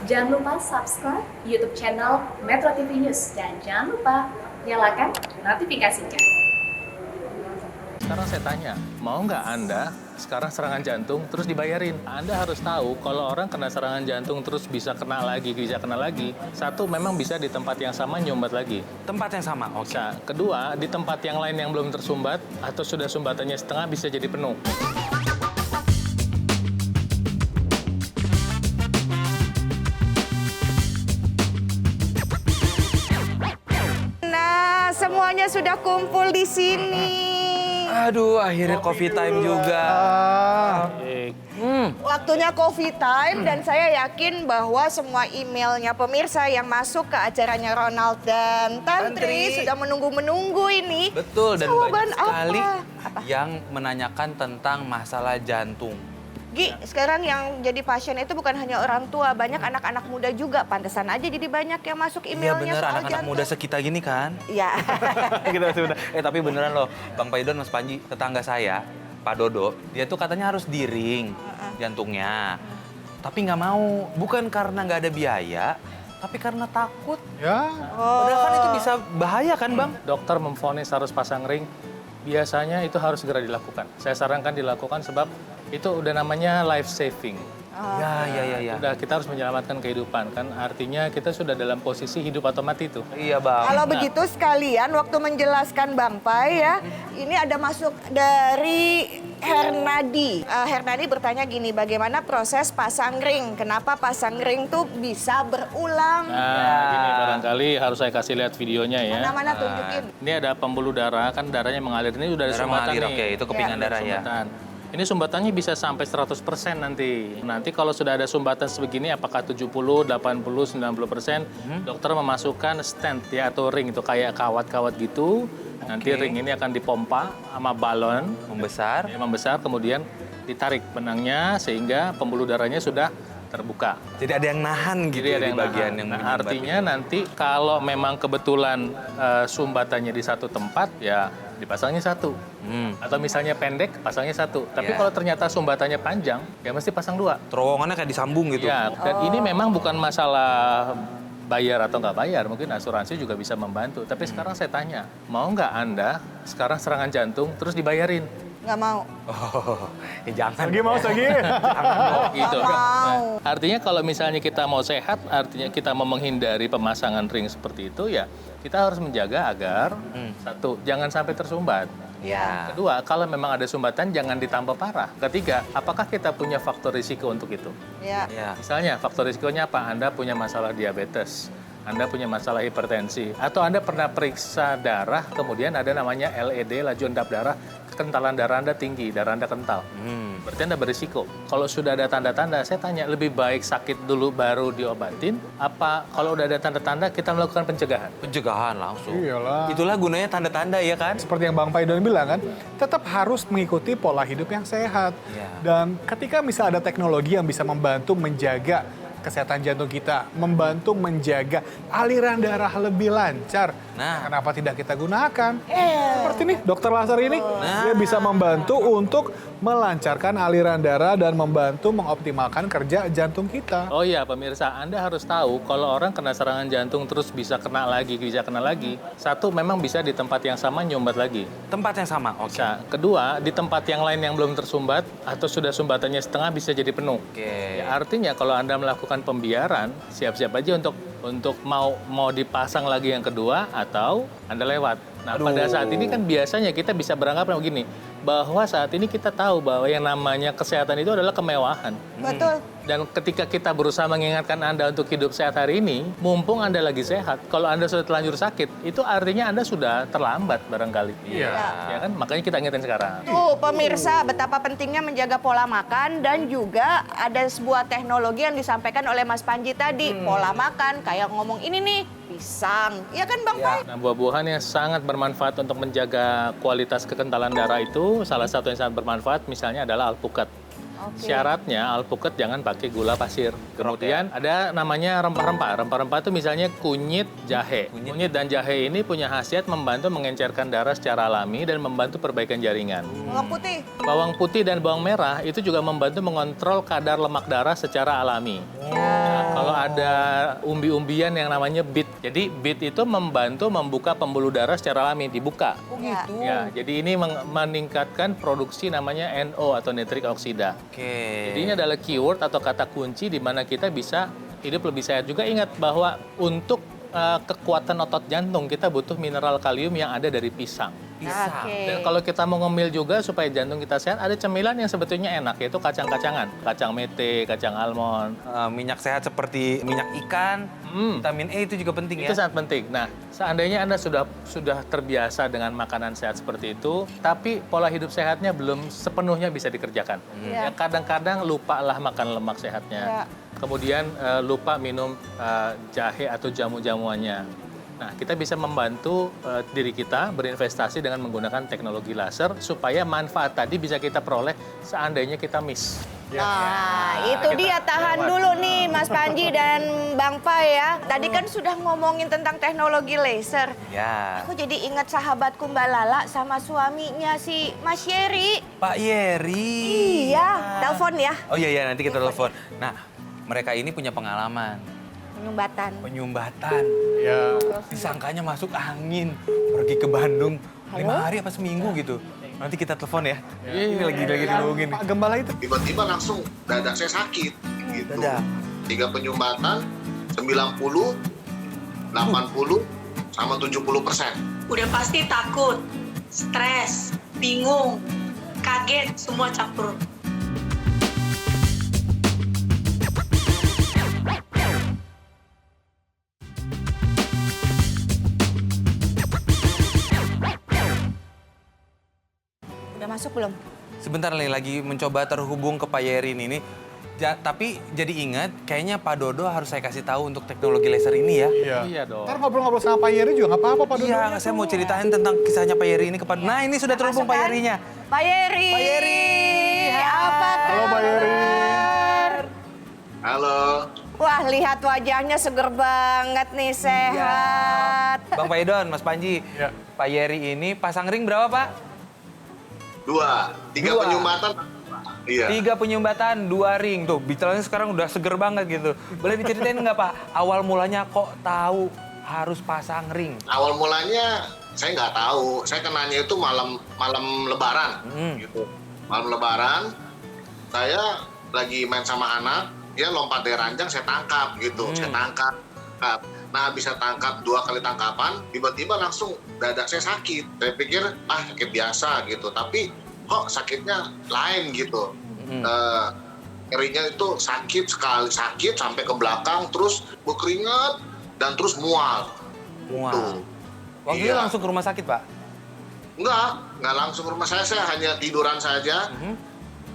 Jangan lupa subscribe YouTube channel Metro TV News dan jangan lupa nyalakan notifikasinya. Sekarang saya tanya, mau nggak Anda sekarang serangan jantung terus dibayarin? Anda harus tahu kalau orang kena serangan jantung terus bisa kena lagi. Satu, memang bisa di tempat yang sama nyumbat lagi. Tempat yang sama, oke. Bisa. Kedua, di tempat yang lain yang belum tersumbat atau sudah sumbatannya setengah bisa jadi penuh. Nah, semuanya sudah kumpul di sini. Aduh, akhirnya coffee time juga. Waktunya coffee time dan saya yakin bahwa semua emailnya pemirsa yang masuk ke acaranya Ronald dan Tantri sudah menunggu-menunggu ini. Betul, dan Jawaban banyak sekali apa? yang menanyakan tentang masalah jantung. Gi, sekarang yang jadi pasien itu bukan hanya orang tua, banyak anak-anak muda juga. Pantesan aja jadi banyak yang masuk Iya emailnya bener, soal anak-anak jantung. muda sekitar gini kan. Iya. Gitu bener. Tapi beneran loh, Bang Paidon, Mas Panji, tetangga saya, Pak Dodo, dia tuh katanya harus di-ring jantungnya. Tapi nggak mau, bukan karena nggak ada biaya, tapi karena takut. Ya, Padahal kan itu bisa bahaya kan, Bang? Dokter memvonis harus pasang ring, biasanya itu harus segera dilakukan. Saya sarankan dilakukan sebab itu udah namanya life saving. Ya. Udah kita harus menyelamatkan kehidupan kan, artinya kita sudah dalam posisi hidup atau mati tuh. Iya, Bang. Kalau begitu sekalian waktu menjelaskan Bang Pai ya, ini ada masuk dari Hernadi. Hernadi bertanya gini, bagaimana proses pasang ring? Kenapa pasang ring tuh bisa berulang? Nah, gini barangkali harus saya kasih lihat videonya ya. Mana-mana tunjukin. Ini ada pembuluh darah, kan darahnya mengalir. Ini udah ada Darah sumbatan mengalir, nih. oke, itu kepingan Ada darah ya. sumbatan. Ini sumbatannya bisa sampai 100% nanti. Nanti kalau sudah ada sumbatan sebegini, apakah 70, 80, 90%, dokter memasukkan stent ya atau ring itu kayak kawat-kawat gitu. Nanti ring ini akan dipompa sama balon. Membesar. Ya, membesar, kemudian ditarik benangnya sehingga pembuluh darahnya sudah terbuka. Jadi ada yang nahan gitu Jadi ya ada di yang bagian nahan. yang Nah, menyumbat artinya itu. nanti kalau memang kebetulan sumbatannya di satu tempat, ya dipasangnya satu. Atau misalnya pendek, pasangnya satu. Tapi Ya. kalau ternyata sumbatannya panjang, ya mesti pasang dua. Terowongannya kayak disambung gitu. Ya, dan ini memang bukan masalah bayar atau nggak bayar, mungkin asuransi juga bisa membantu. Tapi sekarang saya tanya, mau nggak Anda sekarang serangan jantung terus dibayarin? Nggak mau. Oh, jangan. Sagi mau Sagi. Gitu. Mau. Nah, artinya kalau misalnya kita mau sehat, artinya kita mau menghindari pemasangan ring seperti itu, ya kita harus menjaga agar satu, jangan sampai tersumbat. Ya. Kedua, kalau memang ada sumbatan jangan ditambah parah. Ketiga, apakah kita punya faktor risiko untuk itu? Ya. Ya. Misalnya faktor risikonya apa? Anda punya masalah diabetes, Anda punya masalah hipertensi, atau Anda pernah periksa darah, kemudian ada namanya LED, laju endap darah, kekentalan darah Anda tinggi, darah Anda kental. Berarti Anda berisiko. Kalau sudah ada tanda-tanda, saya tanya, lebih baik sakit dulu baru diobatin, apa kalau udah ada tanda-tanda kita melakukan pencegahan? Pencegahan langsung. Iyalah. Itulah gunanya tanda-tanda ya kan? Seperti yang Bang Paidon bilang kan, tetap harus mengikuti pola hidup yang sehat. Iya. Dan ketika misal ada teknologi yang bisa membantu menjaga kesehatan jantung kita, membantu menjaga aliran darah lebih lancar, Nah. kenapa tidak kita gunakan? Seperti nih, Dokter Laser ini, dia bisa membantu untuk melancarkan aliran darah dan membantu mengoptimalkan kerja jantung kita. Oh iya, pemirsa, Anda harus tahu kalau orang kena serangan jantung terus bisa kena lagi. Satu, memang bisa di tempat yang sama nyumbat lagi. Tempat yang sama, oke. Bisa. Kedua, di tempat yang lain yang belum tersumbat atau sudah sumbatannya setengah bisa jadi penuh. Oke. Ya, artinya kalau Anda melakukan pembiaran, siap-siap aja untuk mau dipasang lagi yang kedua atau Anda lewat. Nah, pada saat ini kan biasanya kita bisa beranggapan begini, bahwa saat ini kita tahu bahwa yang namanya kesehatan itu adalah kemewahan. Betul. Dan ketika kita berusaha mengingatkan Anda untuk hidup sehat hari ini, mumpung Anda lagi sehat, kalau Anda sudah terlanjur sakit, itu artinya Anda sudah terlambat barangkali. Iya. Ya kan? Makanya kita ingetin sekarang. Tuh pemirsa betapa pentingnya menjaga pola makan dan juga ada sebuah teknologi yang disampaikan oleh Mas Panji tadi. Pola makan kayak ngomong ini nih, pisang. Iya kan Bang Pai? Nah, buah-buahan yang sangat bermanfaat untuk menjaga kualitas kekentalan darah itu, salah satu yang sangat bermanfaat misalnya adalah alpukat. Oke. Syaratnya alpukat jangan pakai gula pasir. Kemudian ada namanya rempah-rempah. Rempah-rempah itu misalnya kunyit, jahe. Kunyit dan jahe ini punya khasiat membantu mengencerkan darah secara alami dan membantu perbaikan jaringan. Bawang putih. Bawang putih dan bawang merah itu juga membantu mengontrol kadar lemak darah secara alami. Nah, kalau ada umbi-umbian yang namanya BIT. Jadi BIT itu membantu membuka pembuluh darah secara alami, dibuka. Oh Ya. gitu. Ya, jadi ini meningkatkan produksi namanya NO atau nitrik oksida. Oke. Jadi ini adalah keyword atau kata kunci di mana kita bisa hidup lebih sehat. Juga ingat bahwa untuk kekuatan otot jantung kita butuh mineral kalium yang ada dari pisang. Pisang. Oke. Dan kalau kita mau ngemil juga supaya jantung kita sehat, ada cemilan yang sebetulnya enak, yaitu kacang-kacangan. Kacang mete, kacang almond. Minyak sehat seperti minyak ikan, vitamin E itu juga penting Itu ya. sangat penting. Nah, seandainya Anda sudah terbiasa dengan makanan sehat seperti itu, tapi pola hidup sehatnya belum sepenuhnya bisa dikerjakan. Ya. Ya, kadang-kadang lupalah makan lemak sehatnya. Ya. Kemudian lupa minum jahe atau jamu-jamuannya. Nah, kita bisa membantu diri kita berinvestasi dengan menggunakan teknologi laser supaya manfaat tadi bisa kita peroleh seandainya kita miss. Nah, itu kita dia. Tahan lewat. dulu nih Mas Panji dan Bang Pai ya. Tadi kan sudah ngomongin tentang teknologi laser. Ya. Aku jadi ingat sahabatku Mbak Lala sama suaminya si Mas Yeri. Pak Yeri. Iya, telepon ya. Oh iya, nanti kita telepon. Nah, mereka ini punya pengalaman. Penyumbatan. Penyumbatan. Ya. Disangkanya masuk angin. Pergi ke Bandung. 5 Halo? hari apa seminggu gitu. Nanti kita telepon ya. Iya, Ini lagi dihubungin. Pak Gembala itu. Tiba-tiba langsung dada saya sakit gitu. Dadak. 3 penyumbatan 90, 80 sama 70%. Udah pasti takut, stres, bingung, kaget, semua campur. Udah masuk belum? Sebentar nih, lagi mencoba terhubung ke Pak Yerin ini. Tapi jadi ingat, kayaknya Pak Dodo harus saya kasih tahu untuk teknologi laser ini ya. Iya dong. Ntar ngobrol-ngobrol sama Pak Yeri juga nggak apa-apa, Pak Dodo. Iya, saya mau ceritain tentang kisahnya Pak Yeri ini ke Pak. Nah, ini sudah terhubung Pak Yerinya. Pak Yeri. Pak Yeri. Apa Halo, Pak Yeri. kabar? Halo, Wah, lihat wajahnya seger banget nih, sehat. Bang Paidon, Mas Panji. Ya. Pak Yeri ini pasang ring berapa, Pak? 2, 3 Dua. penyumbatan. Iya. 3 penyumbatan, 2 ring. Tuh, bicaranya sekarang udah seger banget gitu. Boleh diceritain nggak, Pak? Awal mulanya kok tahu harus pasang ring? Awal mulanya saya nggak tahu. Saya kenanya itu malam Lebaran, gitu. Malam Lebaran, saya lagi main sama anak, dia lompat dari ranjang, saya tangkap gitu. Saya tangkap. Nah, bisa tangkap 2 kali tangkapan, tiba-tiba langsung dada saya sakit. Saya pikir, sakit biasa gitu. Tapi kok sakitnya lain gitu. Nyerinya itu sakit sekali, sakit sampai ke belakang, terus berkeringat, dan terus mual. Mual. Waktu itu Iya. langsung ke rumah sakit, Pak? Nggak langsung ke rumah saya hanya tiduran saja.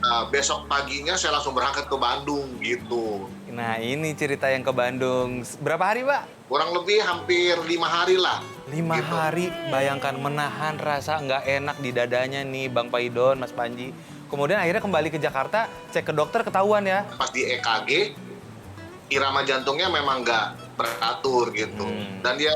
Nah, besok paginya saya langsung berangkat ke Bandung gitu. Nah, ini cerita yang ke Bandung. Berapa hari, Pak? Kurang lebih hampir 5 hari lah. 5 Gitu. hari, bayangkan menahan rasa nggak enak di dadanya nih, Bang Paidon, Mas Panji. Kemudian akhirnya kembali ke Jakarta, cek ke dokter, ketahuan ya. Pas di EKG, irama jantungnya memang nggak beratur gitu. Dan dia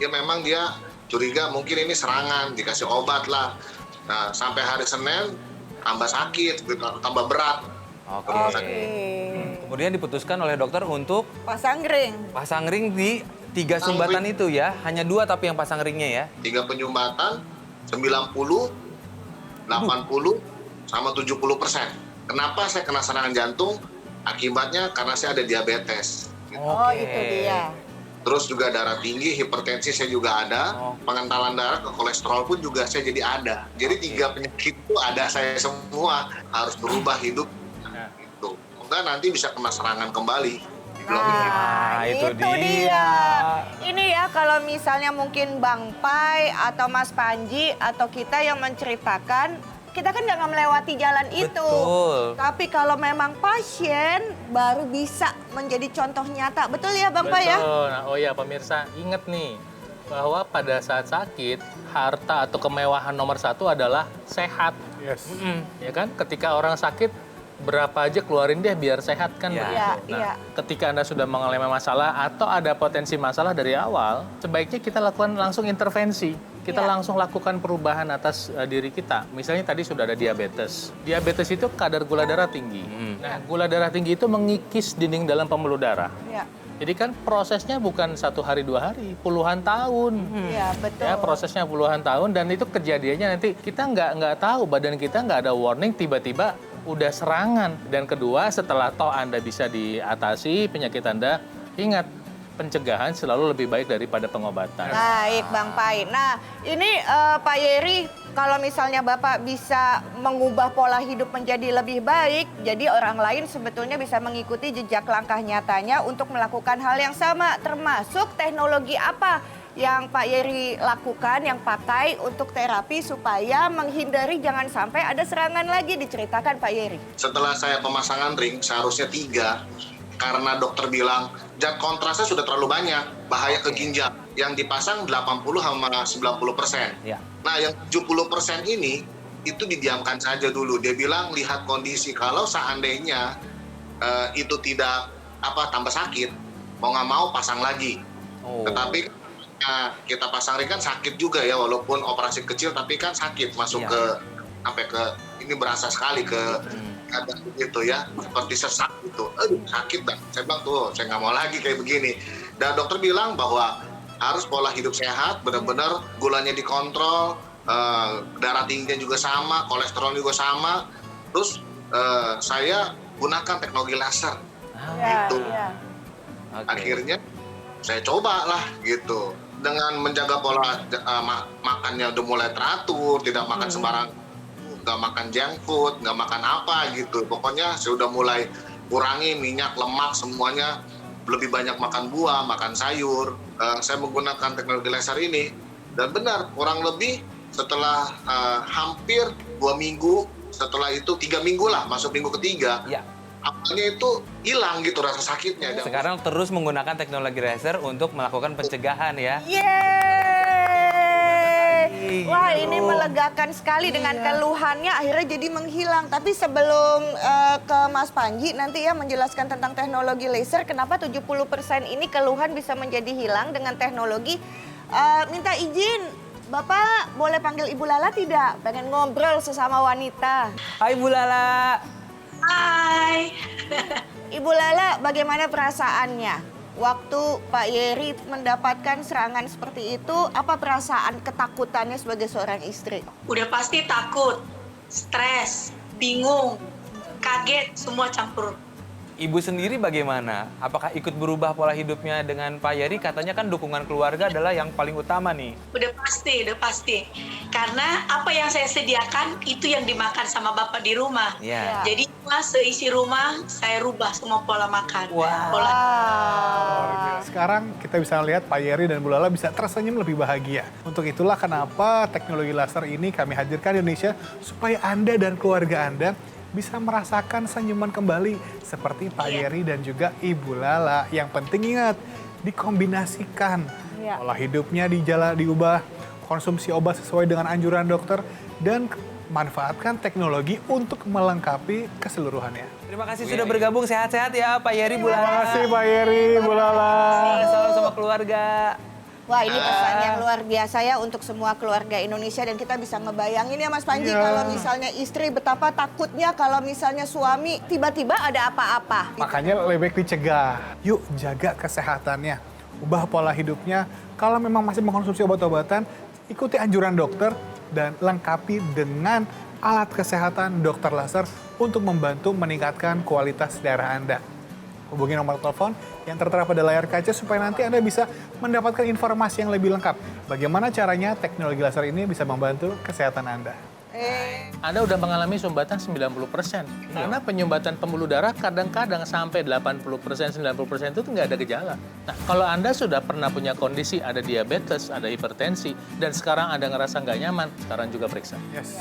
memang dia curiga mungkin ini serangan, dikasih obat lah. Nah, sampai hari Senin tambah sakit, gitu, tambah berat. Oke. Kemudian diputuskan oleh dokter untuk Pasang ring. pasang ring di 3 sumbatan itu ya. Hanya 2 tapi yang pasang ringnya ya. 3 penyumbatan, 90, 80, sama 70%. Kenapa saya kena serangan jantung? Akibatnya karena saya ada diabetes. Oh, itu dia. Terus juga darah tinggi, hipertensi saya juga ada. Pengentalan darah ke kolesterol pun juga saya jadi ada. Jadi 3 penyakit itu ada saya semua. Harus berubah hidup. Gitu. Enggak nanti bisa kena serangan kembali. Nah, itu dia. dia. Ini ya kalau misalnya mungkin Bang Pai atau Mas Panji atau kita yang menceritakan, kita kan nggak melewati jalan itu. Betul. Tapi kalau memang pasien baru bisa menjadi contoh nyata. Betul ya Bang Pai ya? Betul. Nah, oh ya pemirsa, ingat nih bahwa pada saat sakit, harta atau kemewahan nomor 1 adalah sehat. Yes. Ya kan? Ketika orang sakit, berapa aja keluarin deh biar sehat kan Ya. begitu. Iya, Nah, iya. ketika Anda sudah mengalami masalah atau ada potensi masalah dari awal, sebaiknya kita lakukan langsung intervensi. Kita Iya. langsung lakukan perubahan atas diri kita. Misalnya tadi sudah ada diabetes. Diabetes itu kadar gula darah tinggi. Nah, gula darah tinggi itu mengikis dinding dalam pembuluh darah. Ya. Jadi kan prosesnya bukan 1 hari 2 hari, puluhan tahun. Iya, betul. Ya, prosesnya puluhan tahun dan itu kejadiannya nanti kita nggak tahu, badan kita nggak ada warning, tiba-tiba udah serangan. Dan kedua, setelah toh Anda bisa diatasi penyakit Anda, ingat, pencegahan selalu lebih baik daripada pengobatan. Baik, Bang Pai. Nah, ini Pak Yeri, kalau misalnya Bapak bisa mengubah pola hidup menjadi lebih baik, jadi orang lain sebetulnya bisa mengikuti jejak langkah nyatanya untuk melakukan hal yang sama, termasuk teknologi apa yang Pak Yeri lakukan, yang pakai untuk terapi supaya menghindari jangan sampai ada serangan lagi, diceritakan Pak Yeri. Setelah saya pemasangan ring, seharusnya 3. Karena dokter bilang, zat kontrasnya sudah terlalu banyak, bahaya ke ginjal. Yang dipasang 80 sama 90%. Ya. Nah, yang 70% ini, itu didiamkan saja dulu. Dia bilang, lihat kondisi. Kalau seandainya itu tidak tambah sakit, mau nggak mau pasang lagi. Oh. Tetapi kita pasang ring kan sakit juga ya, walaupun operasi kecil, tapi kan sakit. Masuk Iya. ke ini berasa sekali ke ada gitu ya, seperti sesak gitu. Aduh, sakit dah. Saya bilang tuh, saya nggak mau lagi kayak begini. Dan dokter bilang bahwa harus pola hidup sehat, benar-benar gulanya dikontrol, darah tingginya juga sama, kolesterol juga sama. Terus saya gunakan teknologi laser. Gitu. Oke. Akhirnya saya coba lah gitu. Dengan menjaga pola makannya udah mulai teratur, tidak makan sembarang, nggak makan junk food, nggak makan apa gitu. Pokoknya saya udah mulai kurangi minyak, lemak, semuanya. Lebih banyak makan buah, makan sayur. Saya menggunakan teknologi laser ini. Dan benar, kurang lebih setelah hampir 2 minggu, setelah itu 3 minggu lah, masuk minggu ketiga, Ya. awalnya itu hilang gitu rasa sakitnya. Dan Sekarang terus menggunakan teknologi laser untuk melakukan pencegahan ya. Yeay! Wah, ini melegakan sekali dengan keluhannya akhirnya jadi menghilang. Tapi sebelum ke Mas Panji nanti ya menjelaskan tentang teknologi laser, kenapa 70% ini keluhan bisa menjadi hilang dengan teknologi. Minta izin, Bapak boleh panggil Ibu Lala tidak? Pengen ngobrol sesama wanita. Hai Bu Lala. Hai. Ibu Lala, bagaimana perasaannya? Waktu Pak Yeri mendapatkan serangan seperti itu, apa perasaan ketakutannya sebagai seorang istri? Udah pasti takut, stres, bingung, kaget, semua campur. Ibu sendiri bagaimana? Apakah ikut berubah pola hidupnya dengan Pak Yeri? Katanya kan dukungan keluarga adalah yang paling utama nih. Udah pasti. Karena apa yang saya sediakan itu yang dimakan sama bapak di rumah. Iya. Jadi seisi rumah saya rubah semua pola makan. Wow. Pola Sekarang kita bisa lihat Pak Yeri dan Bu Lala bisa tersenyum lebih bahagia. Untuk itulah kenapa teknologi laser ini kami hadirkan di Indonesia supaya Anda dan keluarga Anda bisa merasakan senyuman kembali seperti Pak Yeri dan juga Ibu Lala. Yang penting ingat, dikombinasikan. Pola hidupnya diubah, konsumsi obat sesuai dengan anjuran dokter, dan manfaatkan teknologi untuk melengkapi keseluruhannya. Terima kasih sudah bergabung, sehat-sehat ya Pak Yeri, Bu Terima Lala. kasih Pak Yeri, Bu Lala. Salam sama keluarga. Wah, ini pesan yang luar biasa ya untuk semua keluarga Indonesia, dan kita bisa ngebayangin ya Mas Panji kalau misalnya istri betapa takutnya kalau misalnya suami tiba-tiba ada apa-apa. Makanya lebih baik dicegah. Yuk jaga kesehatannya, ubah pola hidupnya. Kalau memang masih mengkonsumsi obat-obatan, ikuti anjuran dokter dan lengkapi dengan alat kesehatan dokter laser untuk membantu meningkatkan kualitas darah Anda. Hubungi nomor telepon yang tertera pada layar kaca supaya nanti Anda bisa mendapatkan informasi yang lebih lengkap. Bagaimana caranya teknologi laser ini bisa membantu kesehatan Anda. Anda udah mengalami sumbatan 90%. Karena penyumbatan pembuluh darah kadang-kadang sampai 80%, 90% itu nggak ada gejala. Nah, kalau Anda sudah pernah punya kondisi, ada diabetes, ada hipertensi, dan sekarang Anda ngerasa nggak nyaman, sekarang juga periksa. Yes.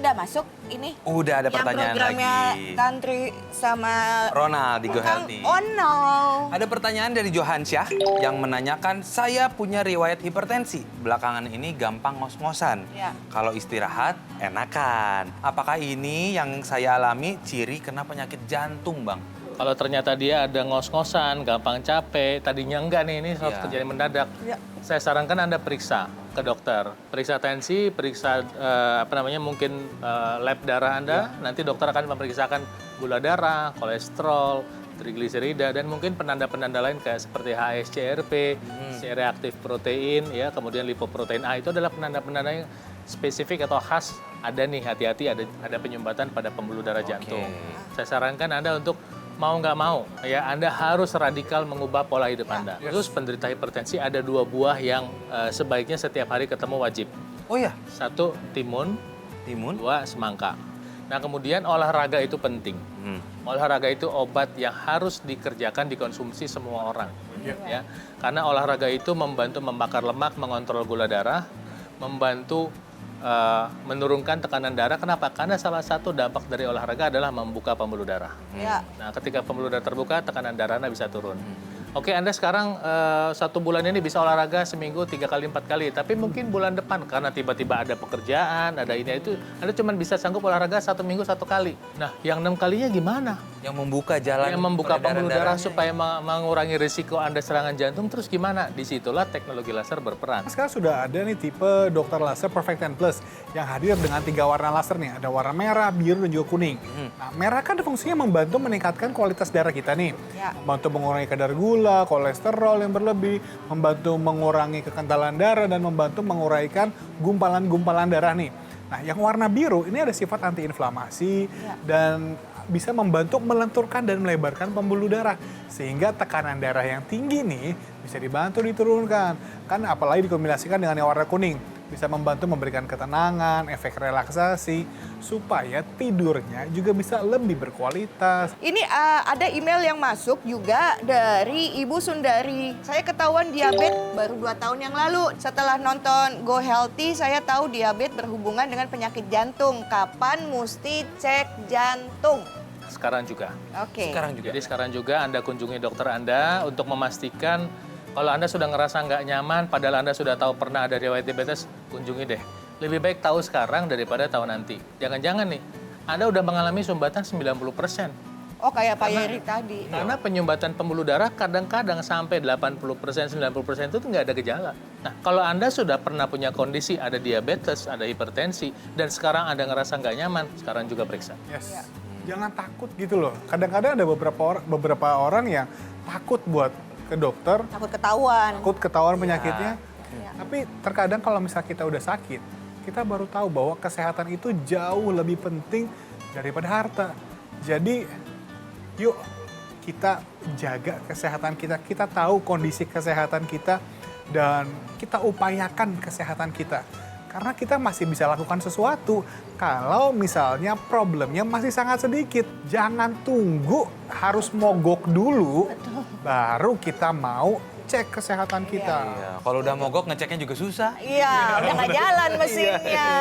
Udah masuk ini? Udah ada Yang pertanyaan programnya lagi. Tantri sama Ronald di Go Healthy. Oh no. Ada pertanyaan dari Johansyah yang menanyakan, saya punya riwayat hipertensi. Belakangan ini gampang ngos-ngosan. Ya. Kalau istirahat, enakan. Apakah ini yang saya alami ciri kena penyakit jantung, Bang? Kalau ternyata dia ada ngos-ngosan, gampang capek, tadinya enggak nih, ini harus terjadi mendadak. Saya sarankan Anda periksa ke dokter. Periksa tensi, periksa mungkin lab darah Anda. Nanti dokter akan memeriksakan gula darah, kolesterol, trigliserida, dan mungkin penanda-penanda lain kayak seperti HSCRP, C-reaktif protein, ya, kemudian lipoprotein A. Itu adalah penanda-penanda yang spesifik atau khas. Ada nih, hati-hati ada penyumbatan pada pembuluh darah jantung. Saya sarankan Anda untuk mau nggak mau, ya Anda harus radikal mengubah pola hidup Anda. Terus penderita hipertensi ada 2 buah yang sebaiknya setiap hari ketemu wajib. Oh ya? 1 timun, Timun? 2 semangka. Nah kemudian olahraga itu penting. Olahraga itu obat yang harus dikerjakan, dikonsumsi semua orang. Ya, karena olahraga itu membantu membakar lemak, mengontrol gula darah, membantu menurunkan tekanan darah. Kenapa? Karena salah satu dampak dari olahraga adalah membuka pembuluh darah. Nah, ketika pembuluh darah terbuka, tekanan darahnya bisa turun. Oke, Anda sekarang 1 bulan ini bisa olahraga seminggu 3 kali 4 kali. Tapi mungkin bulan depan karena tiba-tiba ada pekerjaan, ada ini itu, Anda cuma bisa sanggup olahraga 1 minggu 1 kali. Nah, yang 6 kalinya gimana? Yang membuka jalan Yang membuka pembuluh darah darahnya. supaya mengurangi risiko Anda serangan jantung, terus gimana? Disitulah teknologi laser berperan. Sekarang sudah ada nih tipe dokter laser Perfect 10 Plus yang hadir dengan 3 warna laser nih. Ada warna merah, biru, dan juga kuning. Nah, merah kan fungsinya membantu meningkatkan kualitas darah kita nih. Membantu mengurangi kadar gula, kolesterol yang berlebih, membantu mengurangi kekentalan darah, dan membantu menguraikan gumpalan-gumpalan darah nih. Nah, yang warna biru ini ada sifat antiinflamasi dan bisa membantu melenturkan dan melebarkan pembuluh darah. Sehingga tekanan darah yang tinggi nih bisa dibantu diturunkan. Kan apalagi dikombinasikan dengan yang warna kuning. Bisa membantu memberikan ketenangan, efek relaksasi, supaya tidurnya juga bisa lebih berkualitas. Ini ada email yang masuk juga dari Ibu Sundari. Saya ketahuan diabetes baru 2 tahun yang lalu. Setelah nonton Go Healthy, saya tahu diabetes berhubungan dengan penyakit jantung. Kapan mesti cek jantung? Sekarang juga. Oke. Jadi sekarang juga Anda kunjungi dokter Anda untuk memastikan kalau Anda sudah ngerasa nggak nyaman, padahal Anda sudah tahu pernah ada riwayat diabetes, kunjungi deh. Lebih baik tahu sekarang daripada tahu nanti. Jangan-jangan nih, Anda udah mengalami sumbatan 90%. Oh, kayak Pak Yeri tadi. Karena penyumbatan pembuluh darah kadang-kadang sampai 80%, 90% itu nggak ada gejala. Nah, kalau Anda sudah pernah punya kondisi, ada diabetes, ada hipertensi, dan sekarang Anda ngerasa nggak nyaman, sekarang juga periksa. Yes. Jangan takut gitu loh. Kadang-kadang ada beberapa orang yang takut buat ke dokter, Takut ketahuan. takut ketahuan penyakitnya. Tapi terkadang kalau misalnya kita udah sakit, kita baru tahu bahwa kesehatan itu jauh lebih penting daripada harta. Jadi yuk kita jaga kesehatan kita, kita tahu kondisi kesehatan kita, dan kita upayakan kesehatan kita. Karena kita masih bisa lakukan sesuatu kalau misalnya problemnya masih sangat sedikit. Jangan tunggu harus mogok dulu, baru kita mau cek kesehatan kita. Iya, kalau udah mogok ngeceknya juga susah. Iya, udah nggak jalan mesinnya.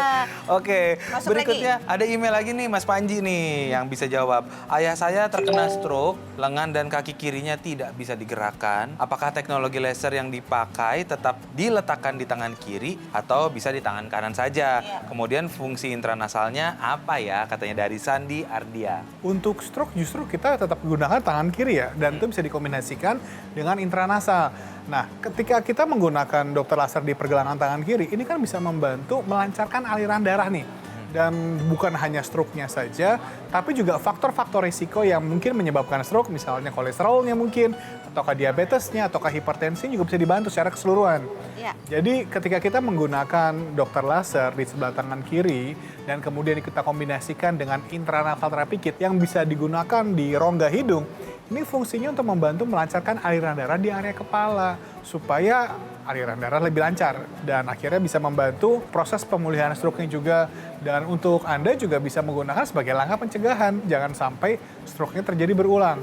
Oke, Masuk berikutnya ada email lagi nih Mas Panji nih yang bisa jawab. Ayah saya terkena stroke, lengan dan kaki kirinya tidak bisa digerakkan. Apakah teknologi laser yang dipakai tetap diletakkan di tangan kiri atau bisa di tangan kanan saja? Kemudian fungsi intranasalnya apa ya? Katanya dari Sandi Ardia. Untuk stroke justru kita tetap menggunakan tangan kiri ya, dan itu bisa dikombinasikan dengan intranasal. Nah, ketika kita menggunakan dokter laser di pergelangan tangan kiri, ini kan bisa membantu melancarkan aliran darah nih. Dan bukan hanya stroke-nya saja, tapi juga faktor-faktor risiko yang mungkin menyebabkan stroke, misalnya kolesterolnya mungkin, ataukah diabetesnya, ataukah hipertensi juga bisa dibantu secara keseluruhan. Ya. Jadi ketika kita menggunakan dokter laser di sebelah tangan kiri, dan kemudian kita kombinasikan dengan intranasal therapy kit yang bisa digunakan di rongga hidung, ini fungsinya untuk membantu melancarkan aliran darah di area kepala, supaya aliran darah lebih lancar. Dan akhirnya bisa membantu proses pemulihan stroke-nya juga. Dan untuk Anda juga bisa menggunakan sebagai langkah pencegahan. Jangan sampai stroke-nya terjadi berulang.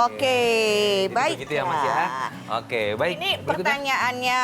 Oke, baik. Begitu ya Mas ya. Oke, baik. Ini Berikutnya. pertanyaannya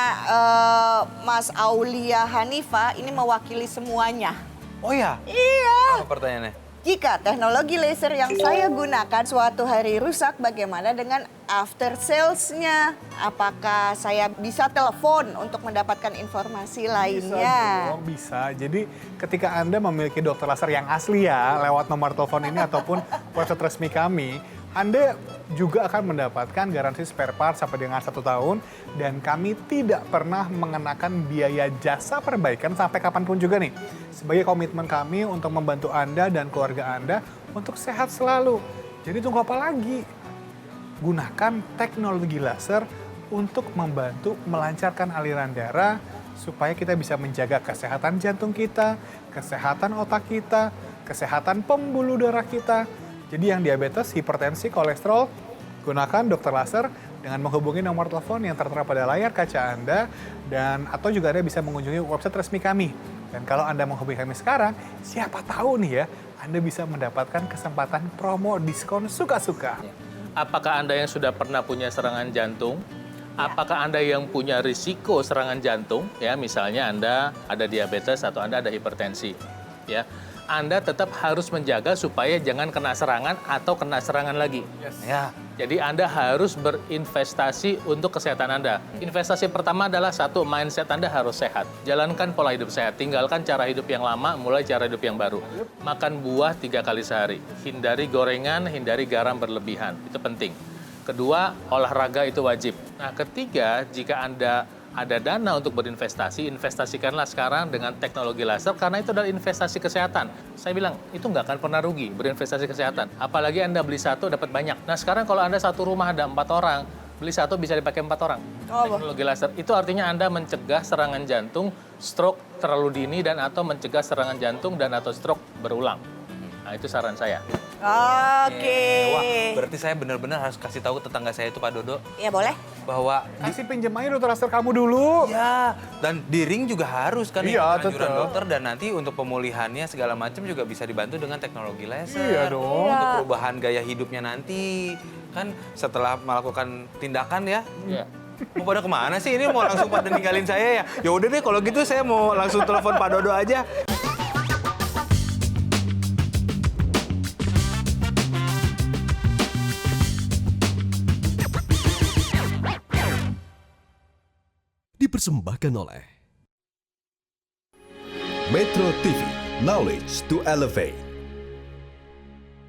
Mas Aulia Hanifa, ini mewakili semuanya. Oh ya? Iya. Apa pertanyaannya? Jika teknologi laser yang saya gunakan suatu hari rusak, bagaimana dengan after sales-nya? Apakah saya bisa telepon untuk mendapatkan informasi lainnya? Bisa. Jadi ketika Anda memiliki dokter laser yang asli ya, lewat nomor telepon ini ataupun website resmi kami, Anda juga akan mendapatkan garansi spare part sampai dengan 1 tahun dan kami tidak pernah mengenakan biaya jasa perbaikan sampai kapanpun juga nih. Sebagai komitmen kami untuk membantu Anda dan keluarga Anda untuk sehat selalu. Jadi tunggu apa lagi? Gunakan teknologi laser untuk membantu melancarkan aliran darah supaya kita bisa menjaga kesehatan jantung kita, kesehatan otak kita, kesehatan pembuluh darah kita. Jadi yang diabetes, hipertensi, kolesterol, gunakan dokter laser dengan menghubungi nomor telepon yang tertera pada layar kaca Anda dan atau juga Anda bisa mengunjungi website resmi kami. Dan kalau Anda menghubungi kami sekarang, siapa tahu nih ya, Anda bisa mendapatkan kesempatan promo diskon suka-suka. Apakah Anda yang sudah pernah punya serangan jantung? Apakah Anda yang punya risiko serangan jantung? Ya, misalnya Anda ada diabetes atau Anda ada hipertensi. Ya, Anda tetap harus menjaga supaya jangan kena serangan atau kena serangan lagi. Ya, jadi Anda harus berinvestasi untuk kesehatan Anda. Investasi pertama adalah satu, mindset Anda harus sehat. Jalankan pola hidup sehat, tinggalkan cara hidup yang lama, mulai cara hidup yang baru. Makan buah 3 kali sehari, hindari gorengan, hindari garam berlebihan, itu penting. Kedua, olahraga itu wajib. Nah, ketiga, jika Anda ada dana untuk berinvestasi, investasikanlah sekarang dengan teknologi laser karena itu adalah investasi kesehatan. Saya bilang, itu nggak akan pernah rugi berinvestasi kesehatan. Apalagi Anda beli satu dapat banyak. Nah, sekarang kalau Anda satu rumah ada 4 orang, beli satu bisa dipakai 4 orang. Teknologi laser itu artinya Anda mencegah serangan jantung, stroke terlalu dini dan atau mencegah serangan jantung dan atau stroke berulang. Nah, itu saran saya. Oke. Wah, berarti saya benar-benar harus kasih tahu tetangga saya itu Pak Dodo Ya boleh. bahwa Kasih pinjam aja dokter laser kamu dulu. ya, dan di ring juga harus kan Iya, anjuran tetap. dokter dan nanti untuk pemulihannya segala macam juga bisa dibantu dengan teknologi laser. Iya dong. Untuk perubahan gaya hidupnya nanti. Kan setelah melakukan tindakan ya. Ya. Mau pada kemana sih? Ini mau langsung pada ninggalin saya ya? Ya udah deh kalau gitu saya mau langsung telepon Pak Dodo aja. Dipersembahkan oleh Metro TV, knowledge to elevate.